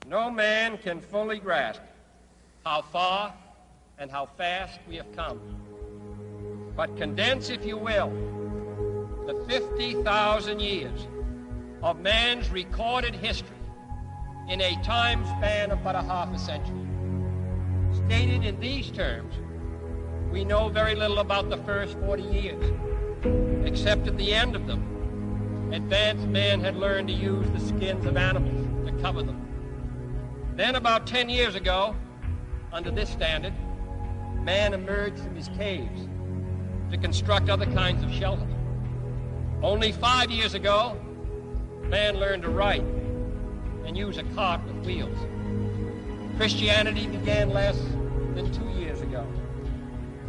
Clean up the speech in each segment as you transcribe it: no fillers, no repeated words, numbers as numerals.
No man can fully grasp how far and how fast we have come. But condense, if you will, the 50,000 years of man's recorded history in a time span of but a half a century. Stated in these terms, we know very little about the first 40 years, except at the end of them, advanced man had learned to use the skins of animals to cover them. Then about 10 years ago, under this standard, man emerged from his caves to construct other kinds of shelter. Only 5 years ago, man learned to write and use a cart with wheels. Christianity began less than 2 years ago.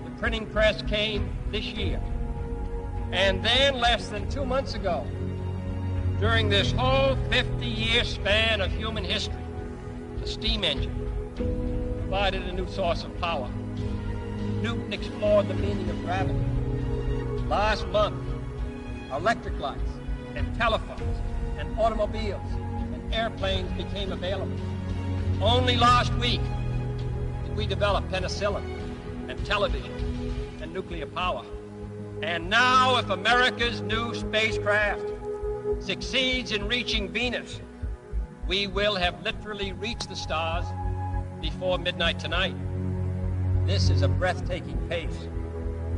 The printing press came this year. And then less than 2 months ago, during this whole 50-year span of human history, the steam engine provided a new source of power. Newton explored the meaning of gravity. Last month, electric lights and telephones and automobiles and airplanes became available. Only last week did we develop penicillin and television and nuclear power. And now, if America's new spacecraft succeeds in reaching Venus, we will have literally reached the stars before midnight tonight. This is a breathtaking pace,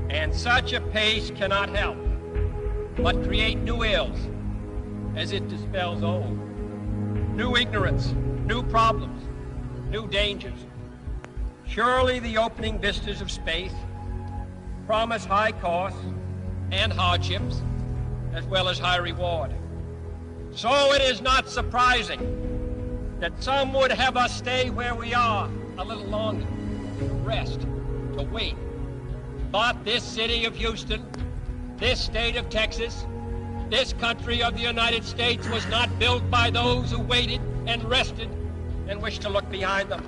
and such a pace cannot help but create new ills as it dispels old. New ignorance, new problems, new dangers. Surely the opening vistas of space promise high costs and hardships, as well as high reward. So it is not surprising that some would have us stay where we are a little longer, to rest, to wait. But this city of Houston, this state of Texas, this country of the United States was not built by those who waited and rested and wished to look behind them.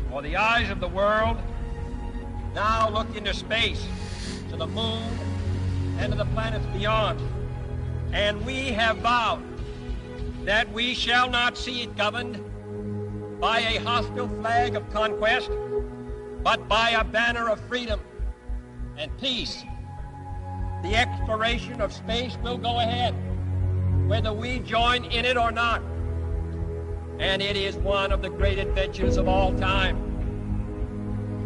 For the eyes of the world now look into space, to the moon, and to the planets beyond. And we have vowed that we shall not see it governed by a hostile flag of conquest, but by a banner of freedom and peace. The exploration of space will go ahead, whether we join in it or not. And it is one of the great adventures of all time.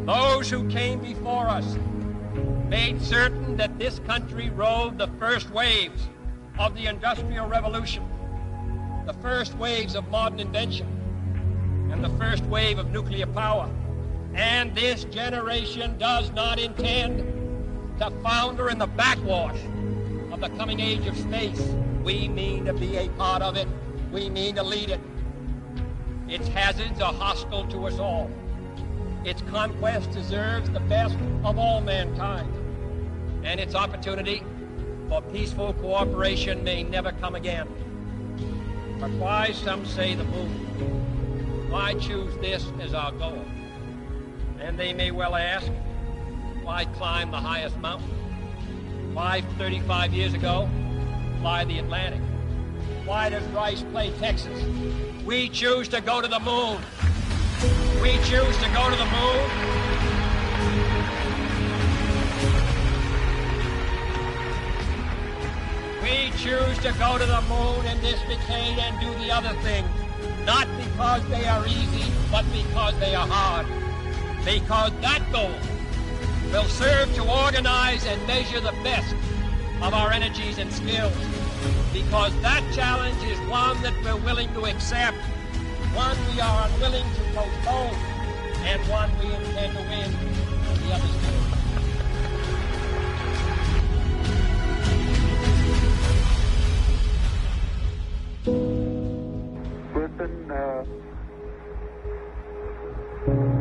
Those who came before us made certain that this country rode the first waves of the Industrial Revolution, the first waves of modern invention, and the first wave of nuclear power. And this generation does not intend to founder in the backwash of the coming age of space. We mean to be a part of it. We mean to lead it. Its hazards are hostile to us all. Its conquest deserves the best of all mankind. And its opportunity for peaceful cooperation may never come again. But why, some say, the moon? Why choose this as our goal? And they may well ask, why climb the highest mountain? Why, 35 years ago, fly the Atlantic? Why does Rice play Texas? We choose to go to the moon. We choose to go to the moon. We choose to go to the moon in this decade and do the other things, not because they are easy, but because they are hard. Because that goal will serve to organize and measure the best of our energies and skills. Because that challenge is one that we're willing to accept, one we are unwilling to postpone, and one we intend to win when the others do. Houston,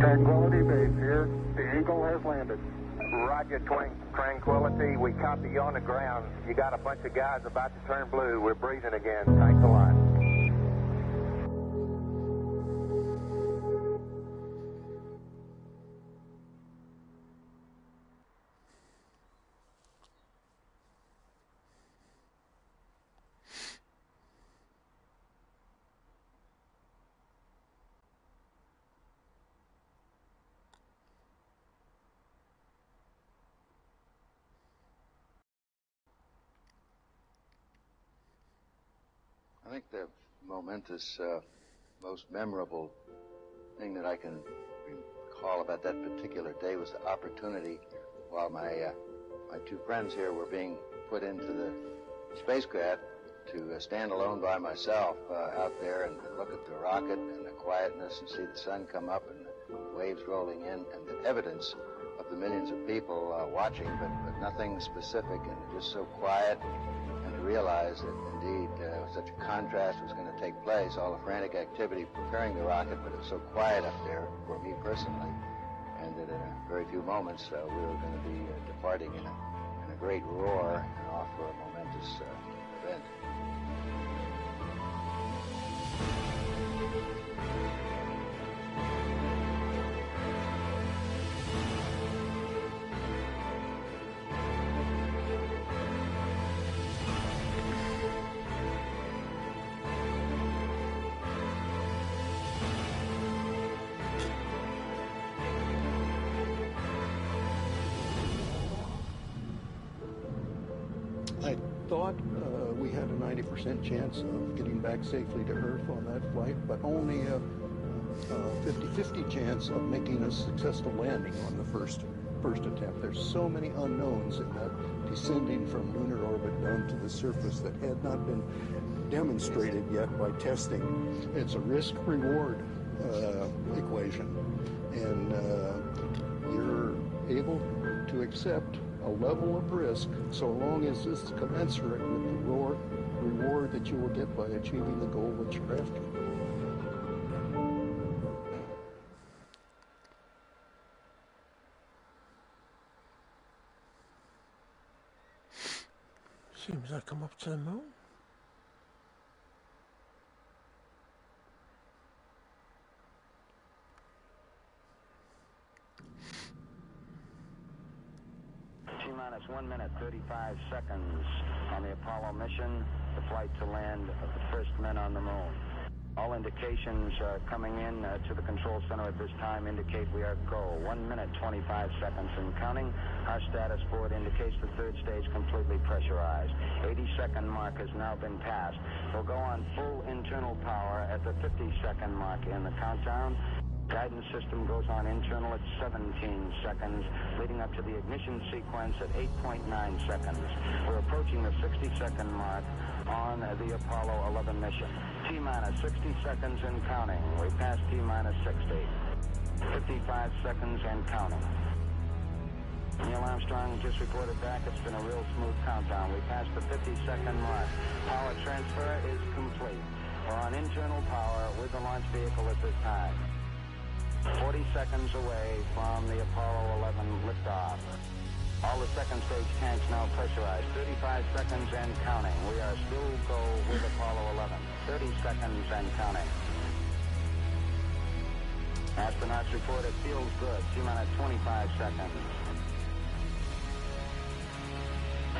Tranquility Base here. The Eagle has landed. Roger, Tranquility. We copy you on the ground. You got a bunch of guys about to turn blue. We're breathing again. Thanks a lot. I think the momentous, most memorable thing that I can recall about that particular day was the opportunity while my two friends here were being put into the spacecraft to stand alone by myself out there and look at the rocket and the quietness and see the sun come up and the waves rolling in and the evidence of the millions of people watching, but nothing specific and just so quiet, and to realize that indeed such a contrast was going to take place, all the frantic activity preparing the rocket, but it was so quiet up there for me personally, and that in a very few moments we were going to be departing in a great roar and off for a momentous event. I thought we had a 90% chance of getting back safely to Earth on that flight, but only a 50-50 chance of making a successful landing on the first attempt. There's so many unknowns in that descending from lunar orbit down to the surface that had not been demonstrated yet by testing. It's a risk-reward equation, and you're able to accept a level of risk so long as it's commensurate with the reward that you will get by achieving the goal that you're after. Seems like I'm up to the moon. T-minus 1 minute, 35 seconds on the Apollo mission, the flight to land of the first men on the moon. All indications coming in to the control center at this time indicate we are go. 1 minute, 25 seconds and counting. Our status board indicates the third stage completely pressurized. 80-second mark has now been passed. We'll go on full internal power at the 50-second mark in the countdown. Guidance system goes on internal at 17 seconds, leading up to the ignition sequence at 8.9 seconds. We're approaching the 60-second mark on the Apollo 11 mission. T-minus 60 seconds and counting. We passed T-minus 60. 55 seconds and counting. Neil Armstrong just reported back. It's been a real smooth countdown. We passed the 50-second mark. Power transfer is complete. We're on internal power with the launch vehicle at this time. 40 seconds away from the Apollo 11 liftoff. All the second stage tanks now pressurized. 35 seconds and counting. We are still go with Apollo 11. 30 seconds and counting. Astronauts report it feels good. T-minus 25 seconds.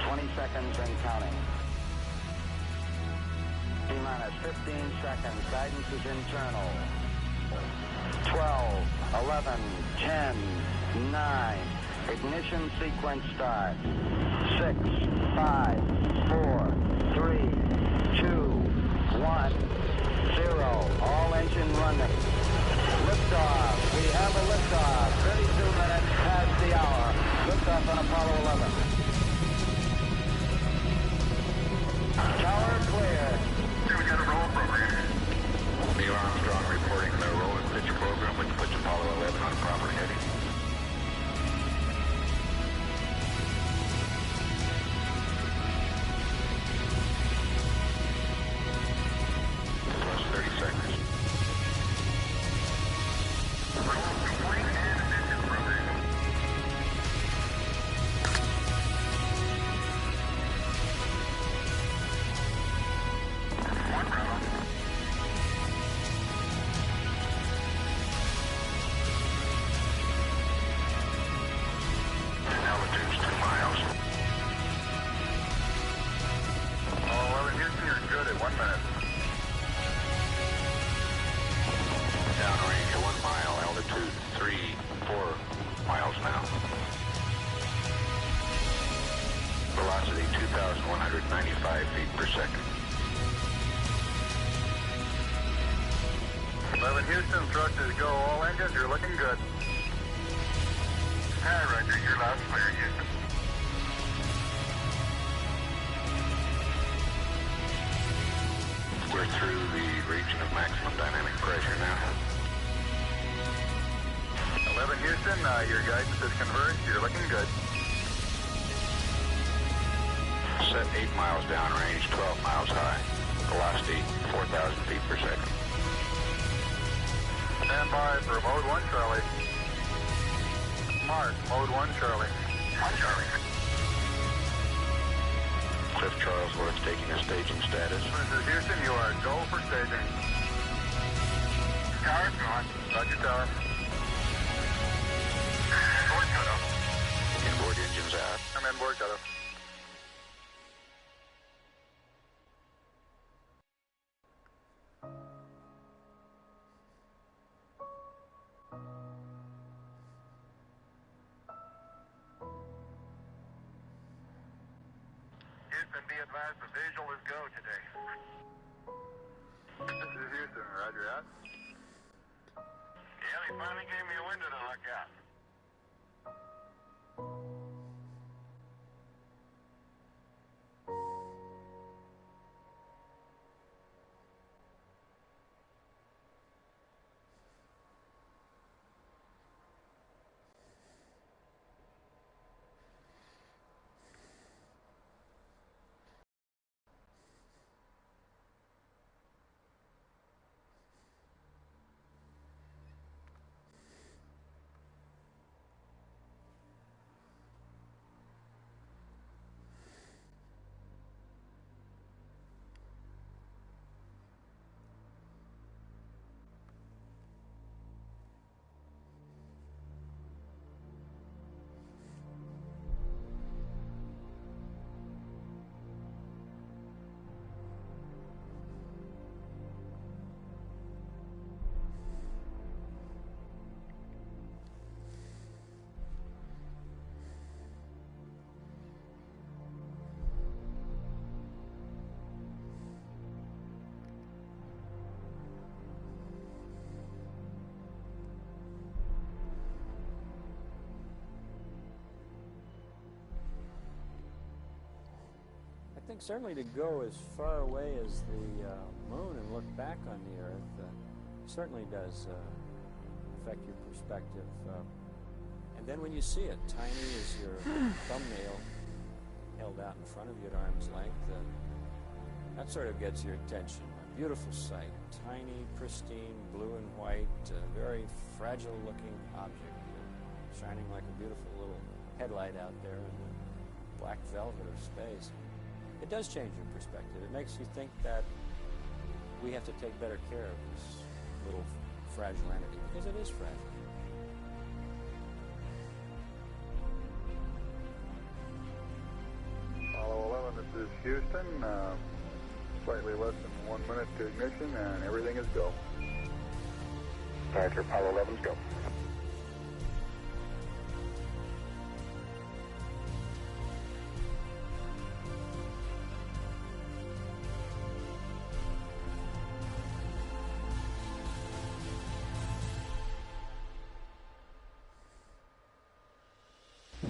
20 seconds and counting. T-minus 15 seconds. Guidance is internal. 12, 11, 10, 9. Ignition sequence start. 6, 5, 4, 3, 2, 1, 0. All engine running. Liftoff. We have a liftoff. 32 minutes past the hour. Liftoff on Apollo 11. Tower clear. We got a roll program. Neil Armstrong reporting the roll and pitch program, which puts Apollo 11 on proper heading. Plus 30 seconds. Roll complete and ignition provision. One round. Altitude's 2 miles. Oh, 11 Houston, you're good at 1 minute. Downrange 1 mile. Altitude 3-4 miles now. Velocity 2,195 feet per second. 11 Houston, thrust is go. All engines, you're looking good. Hi, Roger. You're loud and clear, Houston. We're through the region of maximum dynamic pressure now. 11 Houston, your guidance is converged. You're looking good. Set 8 miles downrange, 12 miles high. Velocity 4,000 feet per second. Stand by for mode 1, Charlie. Mark, mode 1, Charlie. 1, Charlie. Cliff Charlesworth taking a staging status. This is Houston, you are go for staging. Tower's gone. Roger, tower. Board cutoff. Inboard engines out. I'm in board cutoff. Houston, be advised the visual is go today. This is Houston, roger out. Yeah, they finally gave me a window to look out. I think certainly to go as far away as the moon and look back on the Earth certainly does affect your perspective. And then when you see it, tiny as your thumbnail held out in front of you at arm's length, that sort of gets your attention. A beautiful sight, tiny, pristine, blue and white, very fragile-looking object, shining like a beautiful little headlight out there in the black velvet of space. It does change your perspective. It makes you think that we have to take better care of this little fragile entity, because it is fragile. Apollo 11, this is Houston. Slightly less than 1 minute to ignition, and everything is go. Roger, Apollo 11's go.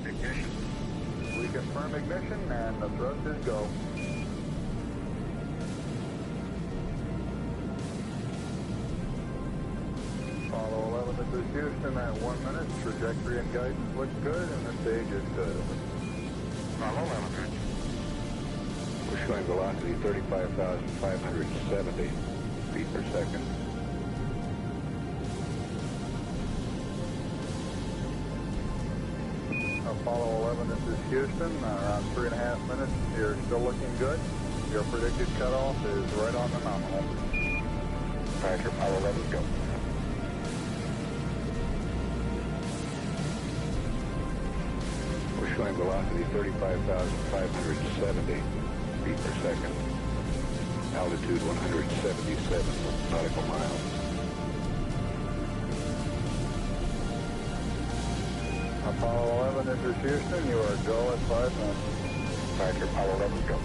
Ignition. We confirm ignition, and the thrust is go. Apollo 11, this is Houston at 1 minute. Trajectory and guidance look good, and the stage is good. Apollo 11. We're showing velocity 35,570 feet per second. Apollo 11, this is Houston. Around 3.5 minutes. You're still looking good. Your predicted cutoff is right on the nominal. Roger, Apollo 11's go. We're showing velocity 35,570 feet per second. Altitude 177 nautical miles. Apollo 11, this is Houston. You are go at 5 minutes. Roger, Apollo 11's go.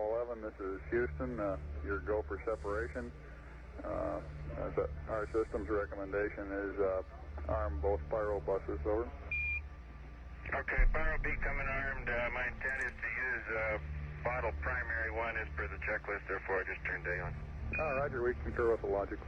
Apollo 11, this is Houston. Your go for separation. Our system's recommendation is arm both pyro buses, over. Okay, pyro B coming armed. My intent is to use bottle primary one as per the checklist, therefore I just turned day on. Roger, we concur with the logic.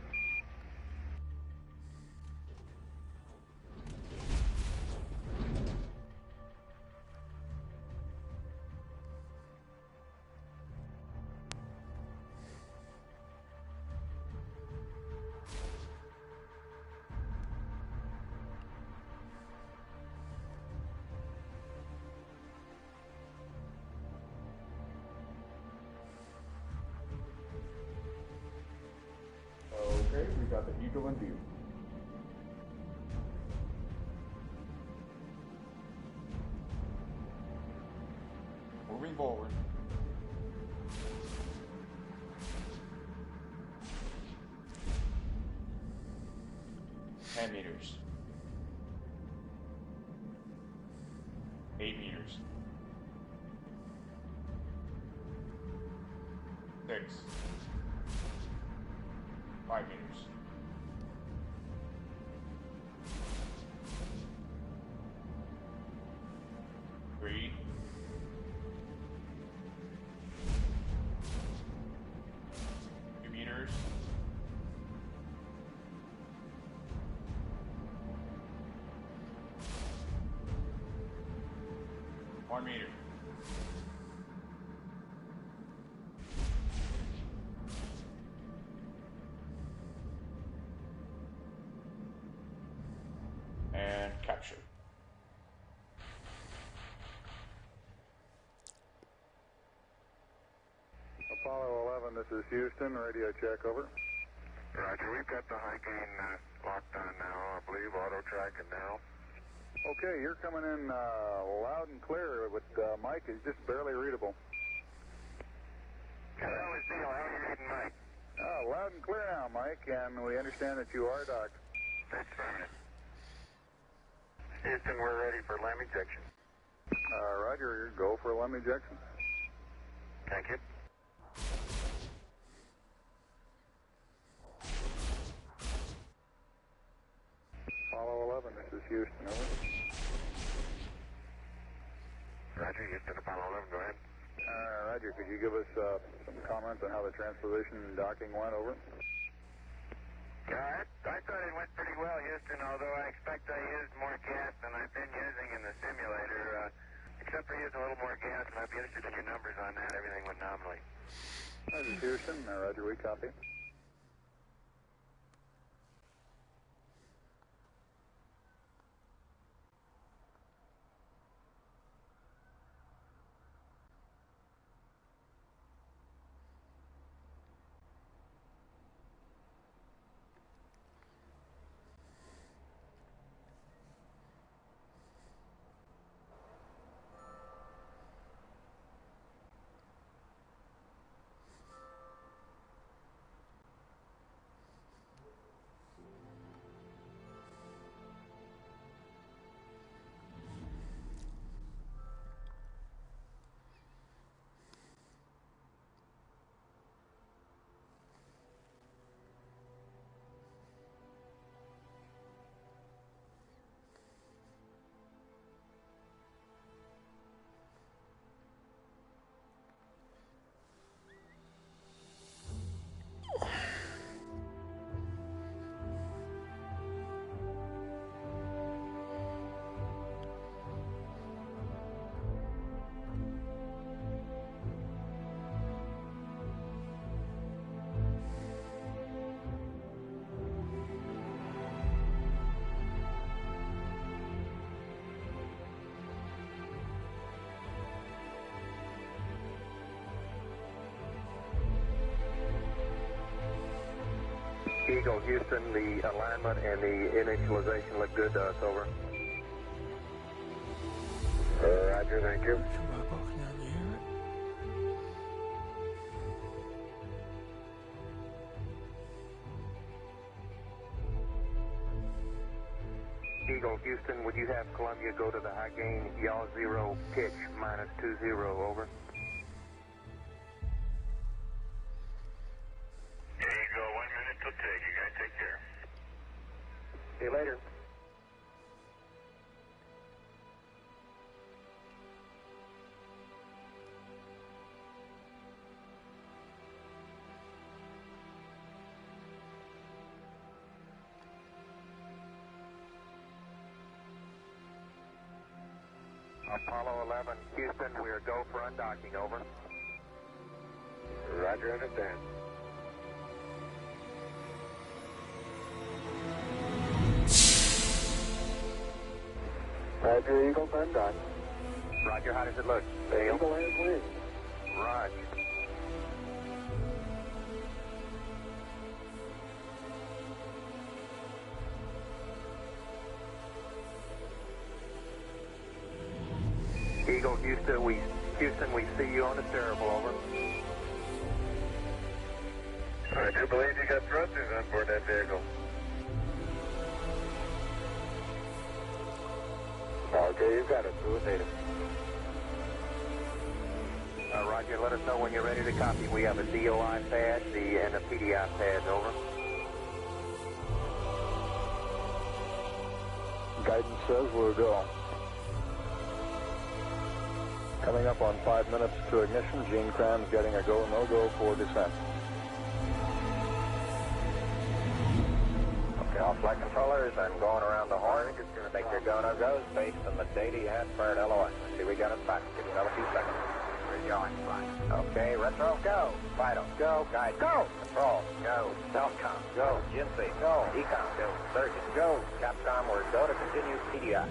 Okay, we got the Eagle in view. Moving forward. meters. 8 meters. 6. 5 meters. 3. 2 meters. 1 meter. And capture. Apollo 11, this is Houston. Radio check, over. Roger, we've got the high gain locked on now, I believe, auto tracking now. Okay, you're coming in loud and clear, but Mike is just barely readable. Hello, it's Neil. How are you reading, Mike? Loud and clear now, Mike, and we understand that you are docked. That's fine. Houston, we're ready for LEM ejection. Roger, go for LEM ejection. Thank you. Apollo 11, this is Houston, over. Roger, Houston, Apollo 11, go ahead. Roger, could you give us some comments on how the transposition and docking went, over? Yeah, I thought it went pretty well, Houston, although I expect I used more gas than I've been using in the simulator. Except for using a little more gas, and I'd be interested in your numbers on that. Everything went nominally. This is Houston. Roger, we copy. Eagle, Houston, the alignment and the initialization look good to us, over. Roger, thank you. Eagle, Houston, would you have Columbia go to the high gain, yaw 0, pitch -20, over? See you later. Apollo 11, Houston, we are go for undocking, over. Roger, understand. Roger, Eagle, undock. Roger, how does it look? The Eagle has wings. Roger. Eagle, Houston, we see you on the terrible, over. I do believe you got thrusters on board that vehicle. Okay, you got it. Do it, native. Roger, let us know when you're ready to copy. We have a DOI pad and a PDI pad, over. Guidance says we'll go. Coming up on 5 minutes to ignition. Gene Kranz getting a go, no-go for descent. Okay, all flight controllers, I'm going around the horn. Make your go, no-goes based on the data you had for an LOI. Let's see, we got it back. Give you another few seconds. We're going, fine. Okay, retro, go. Vital, go. Guide, go. Control, go. Telcom, go. GNC, go. Ecom, go. Surgeon, go. Capcom, we're go to continue PDI.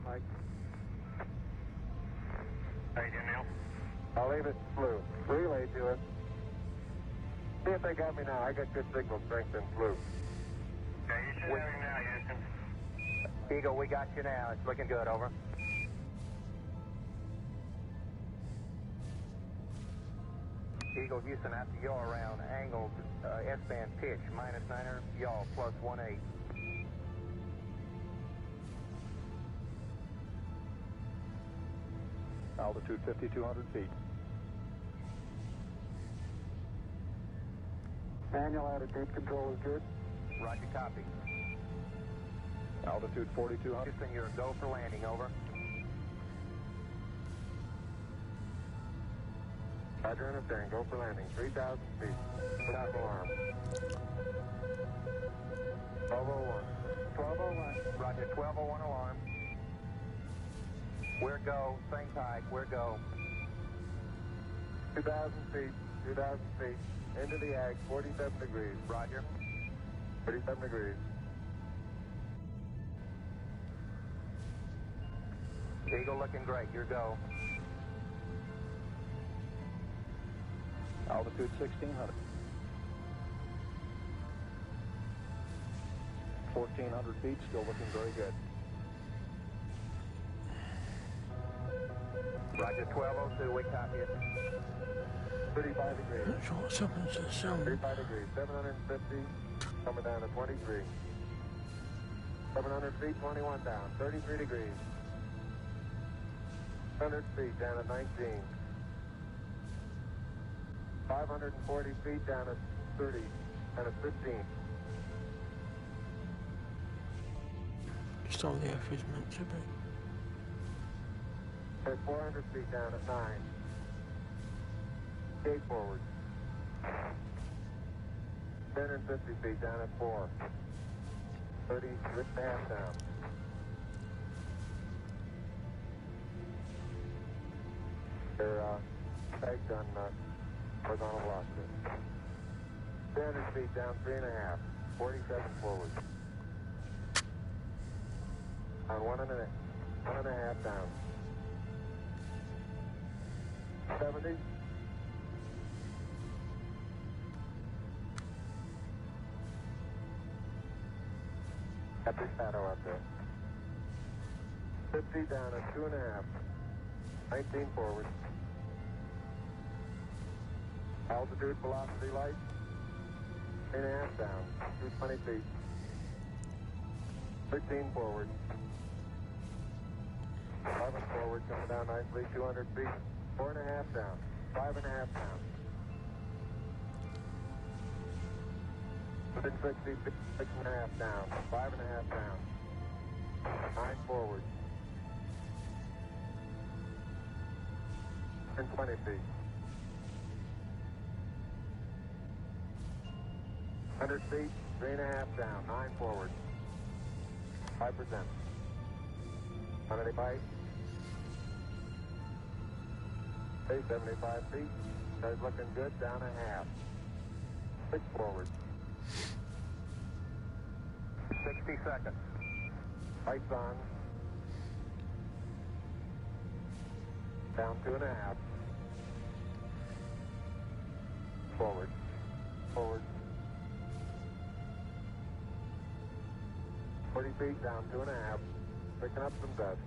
Mike. How you doing, Neil? I'll leave it blue. Relay to it. See if they got me now. I got good signal strength in blue. Okay, you should have me now, Houston. Eagle, we got you now. It's looking good, over. Eagle, Houston, after yaw around, angled S-band pitch, -9er, yaw, +18. Altitude 5,200 feet. Manual attitude control is good. Roger, copy. Altitude 4,200. Houston, you're a go for landing, over. Roger, understand. Go for landing. 3,000 feet. Stop alarm. 1201. 1201. Roger, 1201 alarm. We're go. Same type. We're go. 2,000 feet. 2,000 feet. Into the ag. 47 degrees. Roger. 47 degrees. Eagle looking great. Your go. Altitude 1,600. 1,400 feet, still looking very good. Roger, 1202, we copy it. 35 degrees. Not sure what's happened to the sound. 35 degrees, 750, coming down to 23. 700 feet, 21 down, 33 degrees. 100 feet down at 19. 540 feet down at 30, down at 15. Just all the F is meant to be. At 400 feet down at 9. Gate forward. 10 and 50 feet down at 4. 30, and a half down. They're pegged on horizontal velocity. 200 feet down, 3.5. 47 forward. On 1.5 down. 70. Got the shadow up there. 50 down at 2.5. 19 forward. Altitude, velocity, light. 3.5 down. 220 feet. 13 forward. 11 forward, coming down nicely. 200 feet. 4.5 down. 5.5 down. Within 60 feet, 6.5 down. 5.5 down. 9 forward. And 20 feet. 100 feet, 3.5 down. 9 forward. 5%. 180 bite. Stay 75 feet. Guys looking good. Down a half. 6 forward. 60 seconds. Lights on. Down 2.5. Forward. Forward. 40 feet down 2.5. Picking up some dust.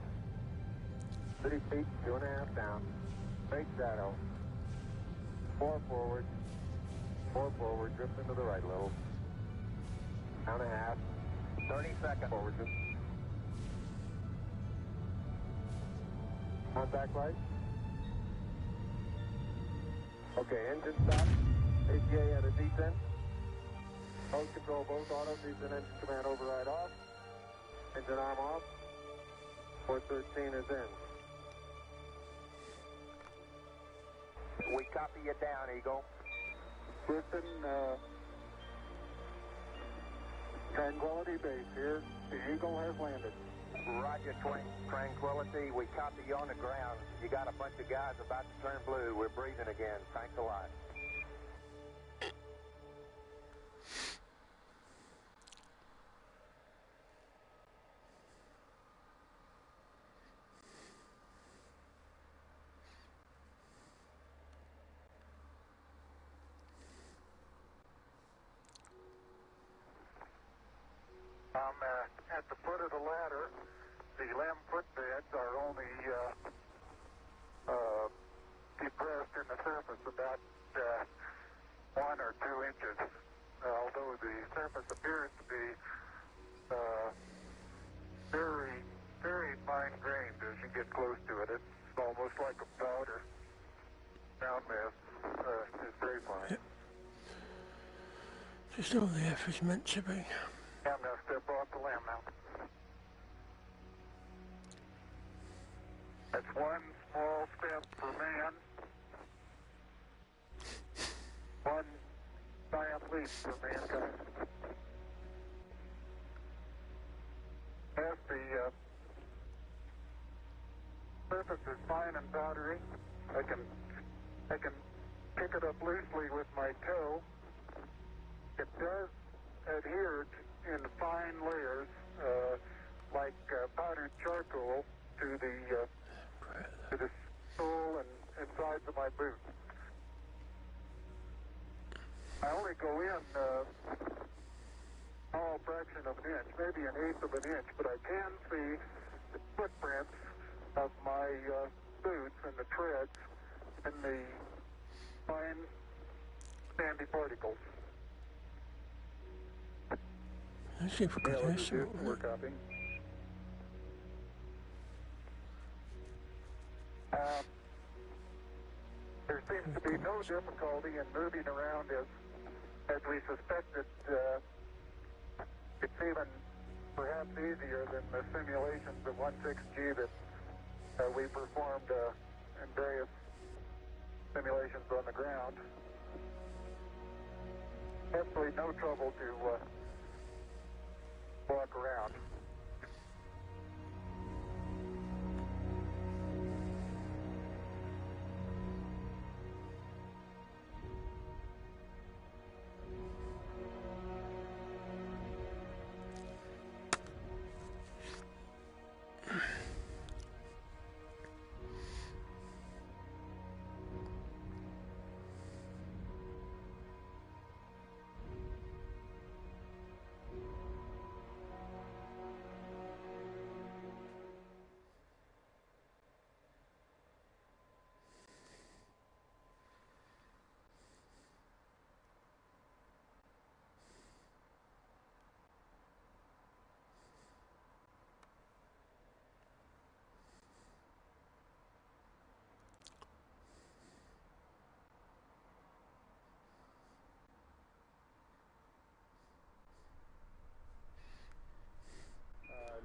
30 feet, 2.5 down. Straight shadow. 4 forward. 4 forward. Drift into the right a little. Down a half. 30 seconds. Forward. Contact light. Okay, engine stop. ATA at a descent. Mode control both auto, descent engine command override off. Engine arm off. 413 is in. We copy you down, Eagle. Listen, Tranquility Base here. The Eagle has landed. Roger, Tranquility. We copy you on the ground. You got a bunch of guys about to turn blue. We're breathing again. Thanks a lot. I'm at the foot of the ladder. The LEM footbeds are only depressed in the surface about 1 or 2 inches. Although the surface appears to be very, very fine-grained as you get close to it. It's almost like a powder. Ground mass is very fine. Yep. Just all the F is meant to be. I'm going to step off the LEM now. That's one small step for man, one giant leap for mankind. As the surface is fine and powdery, I can pick it up loosely with my toe. It does adhere in fine layers, like powdered charcoal, to the sole and sides of my boot. I only go in a small fraction of an inch, maybe 1/8 of an inch, but I can see the footprints of my boots and the treads and the fine sandy particles. Let's see if we Neil, can this is do Houston. We're copying. There seems to be no difficulty in moving around as we suspected. It's even perhaps easier than the simulations of 16G that we performed in various simulations on the ground. Absolutely no trouble to walk around.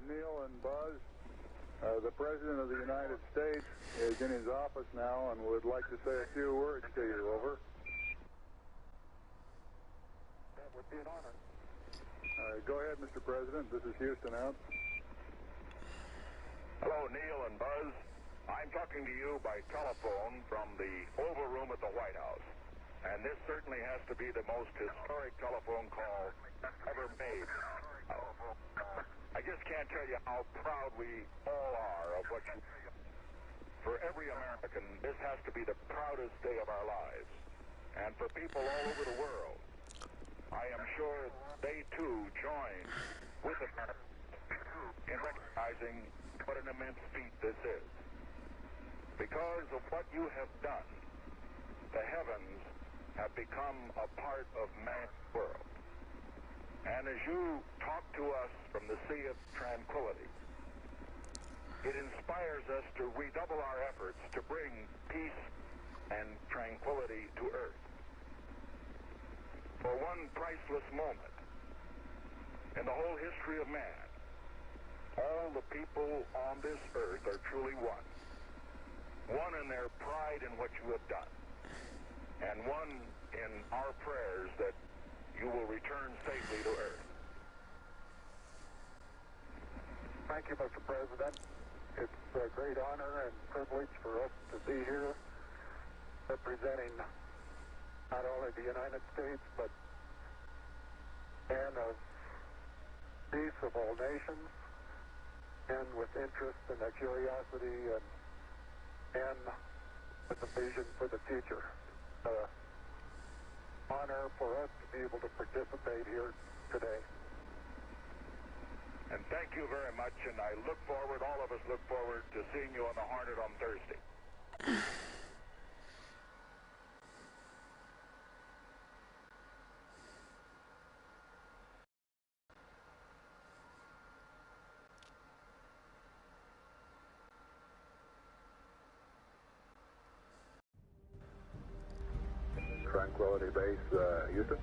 Neil and Buzz, the President of the United States is in his office now and would like to say a few words to you. Over. That would be an honor. Go ahead, Mr. President. This is Houston out. Hello, Neil and Buzz. I'm talking to you by telephone from the Oval Room at the White House. And this certainly has to be the most historic telephone call ever made. I just can't tell you how proud we all are of what you do. For every American, this has to be the proudest day of our lives. And for people all over the world, I am sure they too join with America in recognizing what an immense feat this is. Because of what you have done, the heavens have become a part of man's world. And as you talk to us from the Sea of Tranquility, it inspires us to redouble our efforts to bring peace and tranquility to Earth. For one priceless moment in the whole history of man, all the people on this Earth are truly one. One in their pride in what you have done, and one in our prayers that you will return safely to Earth. Thank you, Mr. President. It's a great honor and privilege for us to be here representing not only the United States, but men of peace of all nations, and with interest and a curiosity and with a vision for the future. Honor for us to be able to participate here today. And thank you very much, and I look forward, all of us look forward to seeing you on the Hornet on Thursday. Tranquility Base, Houston.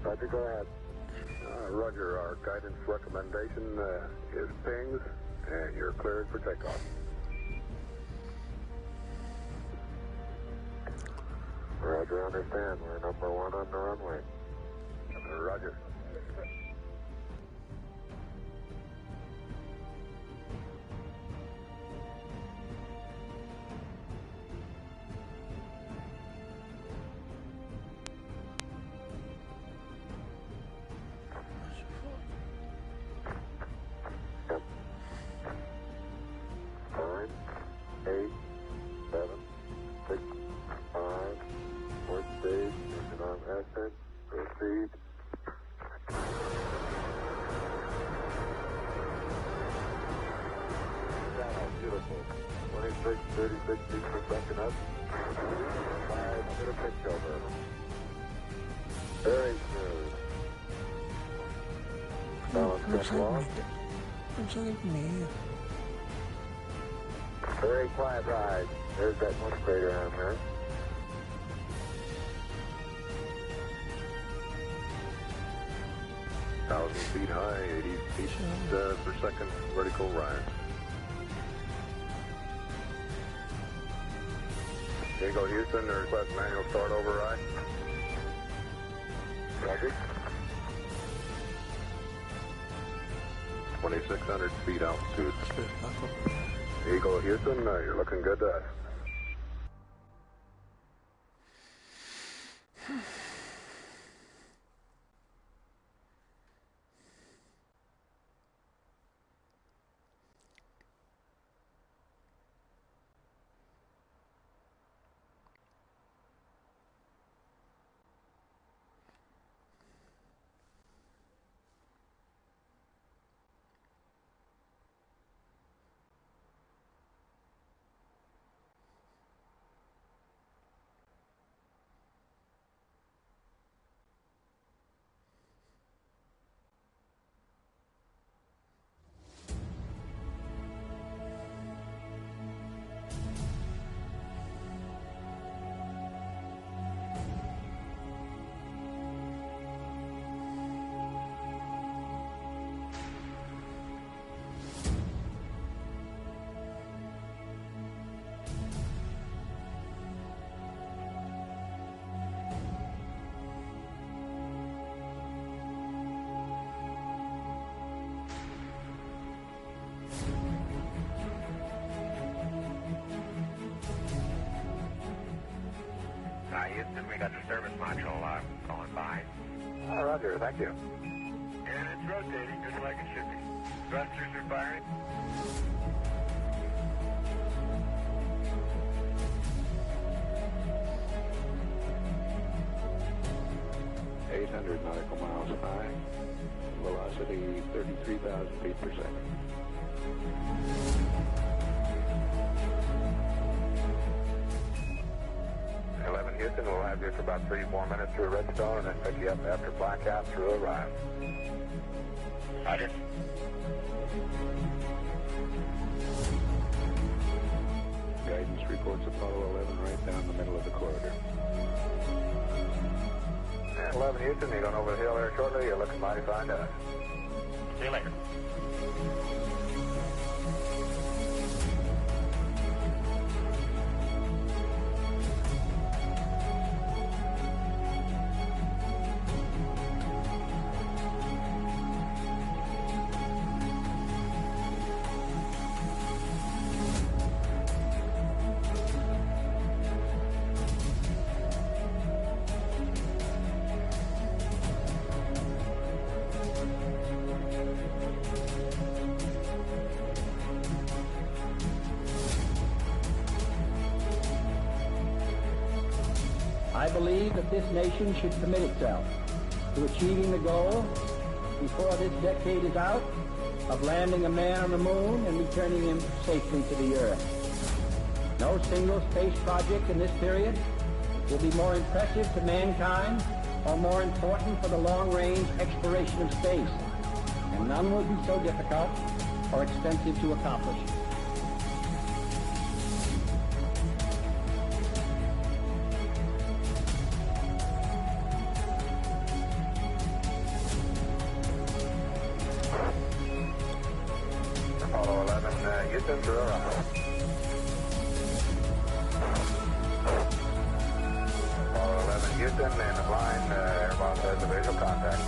Roger, go ahead. Roger, our guidance recommendation is pings, and you're cleared for takeoff. Roger, understand. We're number one on the runway. Roger. Proceed. Beautiful. 26, 36 feet per second up. 5 minute pitch over. Very smooth. Balance Looks good long. like me. Very quiet ride. There's that one crater on there. Feet high, 80 feet per second vertical rise. Diego Houston, request manual start override. Roger. 2,600 feet altitude. Eagle Houston, you're looking good to us. Houston, we got the service module going by. Roger, thank you. And it's rotating just like it should be. Thrusters are firing. nautical miles high. Velocity 33,000 feet per second. Houston, we'll have you for about 3-4 minutes through Redstone and then pick you up after blackout through Orion. Roger. Guidance reports Apollo 11 right down the middle of the corridor. And 11 Houston, you're going over the hill there shortly. You're looking mighty fine to us. See you later. I believe that this nation should commit itself to achieving the goal before this decade is out of landing a man on the moon and returning him safely to the earth. No single space project in this period will be more impressive to mankind or more important for the long-range exploration of space, and none will be so difficult or expensive to accomplish. Apollo 11, Houston through Orion. Apollo 11, Houston, and the line, Airbus has a visual contact.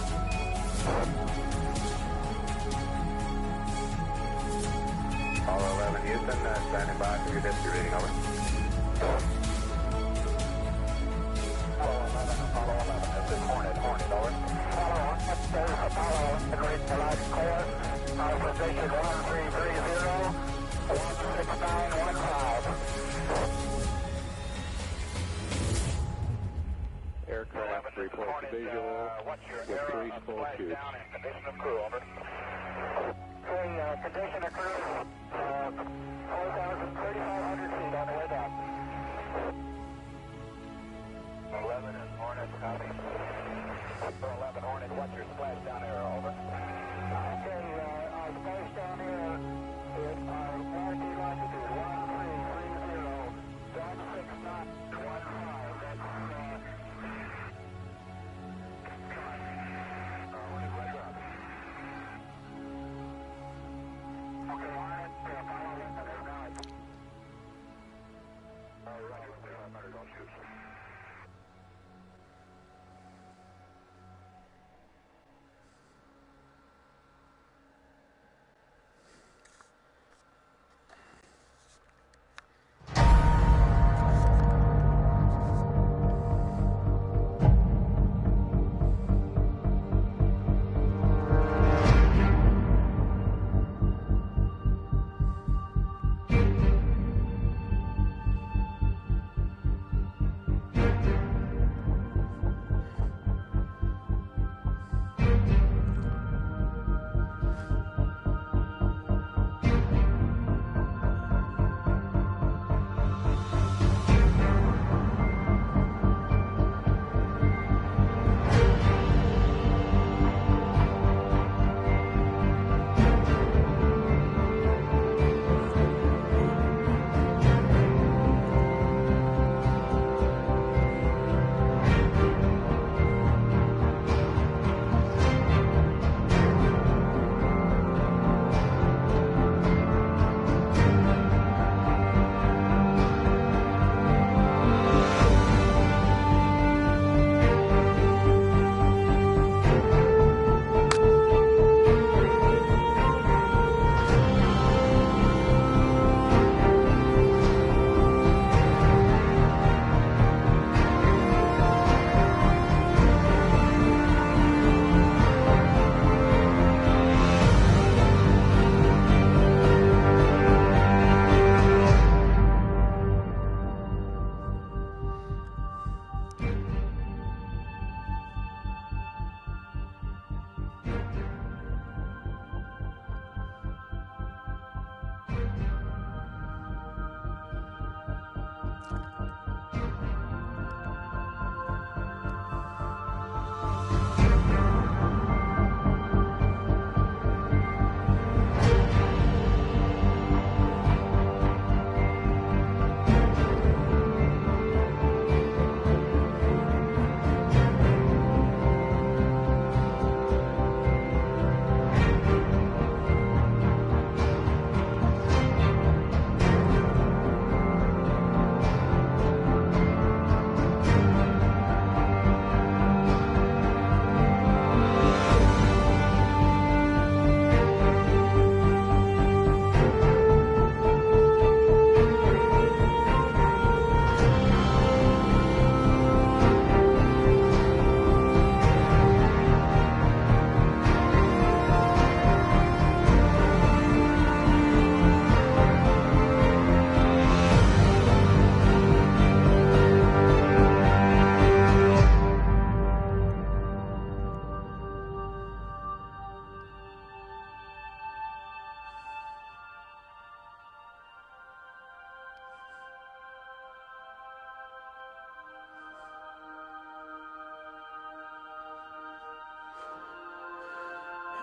Apollo 11, Houston, standing by for your distance reading, over. Apollo 11, this is Hornet, over. Apollo 1, agreed to light core. Our position 1330, 16915. Aircraft reports visual with 3 full tubes. Condition of crew, over. Condition of crew, 4,500 feet on the way down. 11 and Hornet, copy.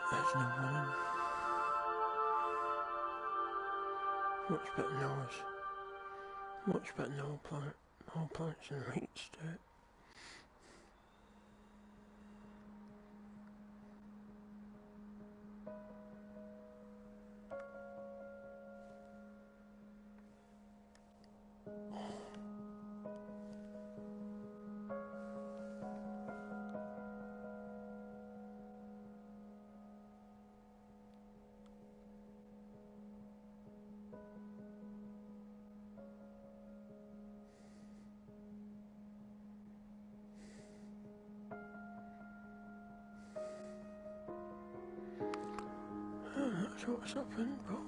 There's no woman. Much better than ours. Much better than our planet. Our planet's in a right state. That's what's happened, but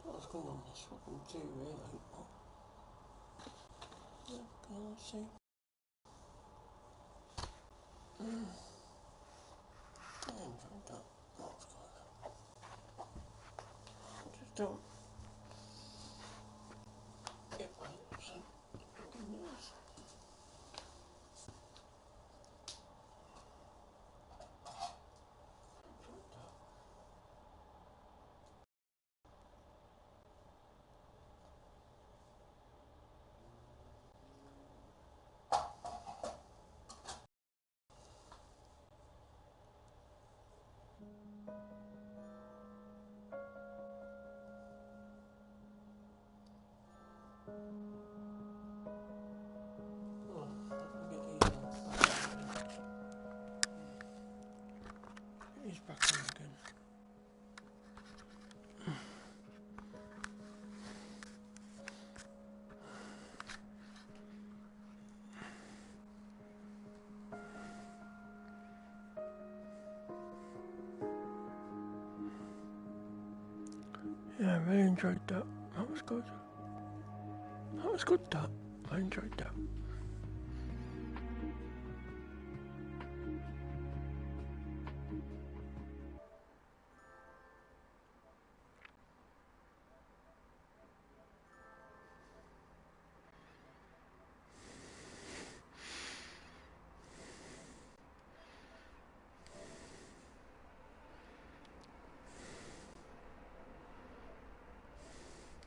what's going on this one too, really? Let's see. I enjoyed that. That's good. Just don't. Get my lips in. Goodness. He's back on again. Yeah, I really enjoyed that. That was good. That was good, that. I enjoyed that.